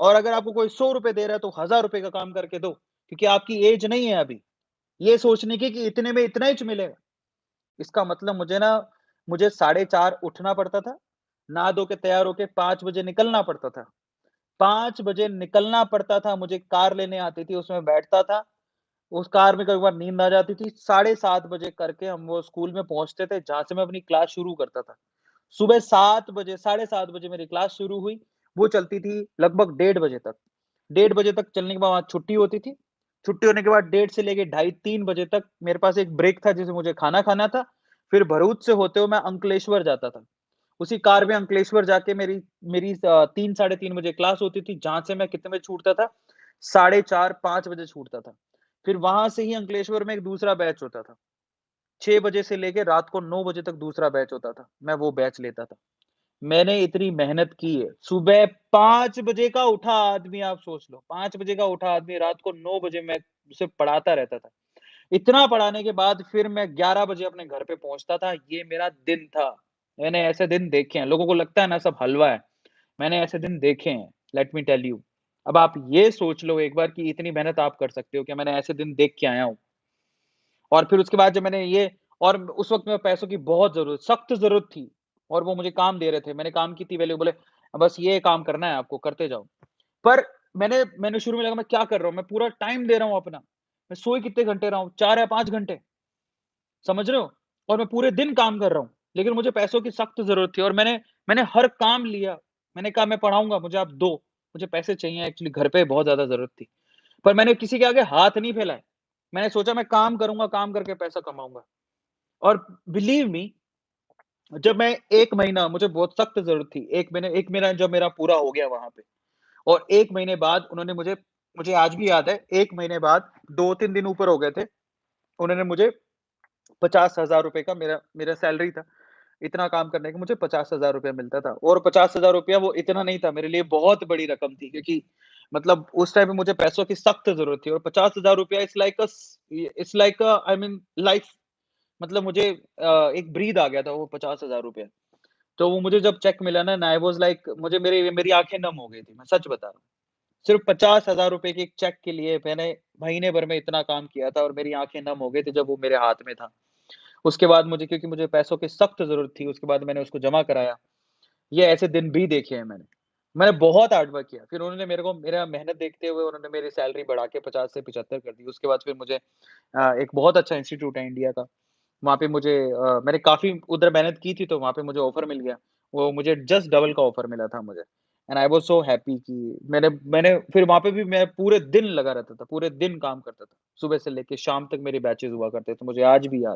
और अगर आपको कोई ₹100 दे रहा है तो ₹1000 का काम करके दो, क्योंकि आपकी एज नहीं है अभी, ये सोचने की कि इतने में इतना ही मिलेगा। इसका मतलब मुझे साढ़े 4 उठना पड़ता था, नहा धो के तैयार होके 5 बजे निकलना पड़ता था। 5 बजे निकलना पड़ता था, मुझे कार लेने आती थी, उसमें बैठता था, उस कार में कई बार नींद आ जाती थी, साढ़े 7 बजे करके हम वो स्कूल में पहुँचते थे, जहाँ से मैं अपनी क्लास शुरू करता था। सुबह 7 बजे, साढ़े 7 बजे मेरी क्लास शुरू हुई, वो चलती थी लगभग डेढ़ बजे तक। डेढ़ बजे तक चलने के बाद वहाँ छुट्टी होती थी। छुट्टी होने के बाद डेढ़ से लेके ढाई 3 बजे तक मेरे पास एक ब्रेक था जिसमें मुझे खाना खाना था। फिर भरूच से होते हुए मैं अंकलेश्वर जाता था। उसी कार में अंकलेश्वर जाके मेरी मेरी 3 साढ़े 3 बजे क्लास होती थी, जहाँ से मैं कितने बजे छूटता था? साढ़े 4 5 बजे छूटता था। फिर वहाँ से ही अंकलेश्वर में एक दूसरा बैच होता था। 6 बजे से लेके रात को 9 बजे तक दूसरा बैच होता था। मैं वो बैच लेता था। मैंने इतनी मेहनत की है। सुबह 5 बजे का उठा आदमी आप सोच लो, 5 बजे का उठा आदमी रात को 9 बजे मैं उसे पढ़ाता रहता था। इतना पढ़ाने के बाद फिर मैं 11 बजे अपने घर पे पहुँचता था, ये मेरा दिन था। मैंने ऐसे दिन देखे हैं, लोगों को लगता है ना सब हलवा है, मैंने ऐसे दिन देखे हैं, लेट मी टेल यू। अब आप ये सोच लो एक बार कि इतनी मेहनत आप कर सकते हो क्या? मैंने ऐसे दिन देख के आया हूँ। और फिर उसके बाद जब मैंने ये और उस वक़्त में पैसों की बहुत ज़रूरत सख्त ज़रूरत थी और वो मुझे काम दे रहे थे। मैंने काम की थी वैल्यू बोले, "बस ये काम करना है आपको, करते जाओ।" पर मैंने शुरू में लगा मैं क्या कर रहा हूँ? मैं पूरा टाइम दे रहा हूँ अपना। मैं सोए कितने घंटे रहा हूँ? 4 या 5 घंटे, समझ रहे हो? और मैं पूरे दिन काम कर रहा हूँ। लेकिन मुझे पैसों की सख्त ज़रूरत थी और मैंने हर काम लिया। मैंने कहा मैं पढ़ाऊँगा, मुझे आप दो। मुझे पैसे चाहिए एक्चुअली घर पे बहुत ज़्यादा ज़रूरत थी। पर मैंने किसी के आगे हाथ नहीं फैलाए। मैंने सोचा मैं काम करूँगा, काम करके पैसा कमाऊँगा। और बिलीव मी जब मैं 1 महीना मुझे बहुत सख्त ज़रूरत थी। 1 महीना जब मेरा पूरा हो गया वहाँ पे और 1 महीने बाद उन्होंने मुझे आज भी याद है 1 महीने बाद 2-3 दिन ऊपर हो गए थे। उन्होंने मुझे ₹50,000 का मेरा मेरा सैलरी था। इतना काम करने का मुझे ₹50,000 मिलता था और ₹50,000 वो इतना नहीं था मेरे लिए बहुत बड़ी रकम थी क्योंकि मतलब उस टाइम पे मुझे पैसों की सख्त ज़रूरत थी और ₹50,000 it's like a I mean life मतलब मुझे एक ब्रीथ आ गया था वो ₹50,000। तो वो मुझे जब चेक मिला ना एंड आई वाज़ लाइक मुझे मेरी मेरी आँखें नम हो गई थी, मैं सच बता रहा हूँ। सिर्फ़ ₹50,000 के एक चेक के लिए मैंने महीने भर में इतना काम किया था और मेरी आँखें नम हो गई थी जब वो मेरे हाथ में था। उसके बाद मुझे क्योंकि मुझे पैसों की सख्त ज़रूरत थी, उसके बाद मैंने उसको जमा कराया। ये ऐसे दिन भी देखे हैं मैंने। मैंने बहुत हार्ड वर्क किया, फिर उन्होंने मेरे को मेरा मेहनत देखते हुए उन्होंने मेरी सैलरी बढ़ा के 50 से 75 कर दी। उसके बाद फिर मुझे एक बहुत अच्छा इंस्टीट्यूट है इंडिया का, वहाँ पे मैंने काफ़ी उधर मेहनत की थी तो वहाँ पे मुझे ऑफ़र मिल गया। वो मुझे जस्ट डबल का ऑफ़र मिला था मुझे and I was so happy कि मैंने मैंने फिर वहाँ पे भी मैं पूरे दिन लगा रहता था, पूरे दिन काम करता था। सुबह से लेके शाम तक मेरे बैचेज़ हुआ करते थे, मुझे आज भी याद है।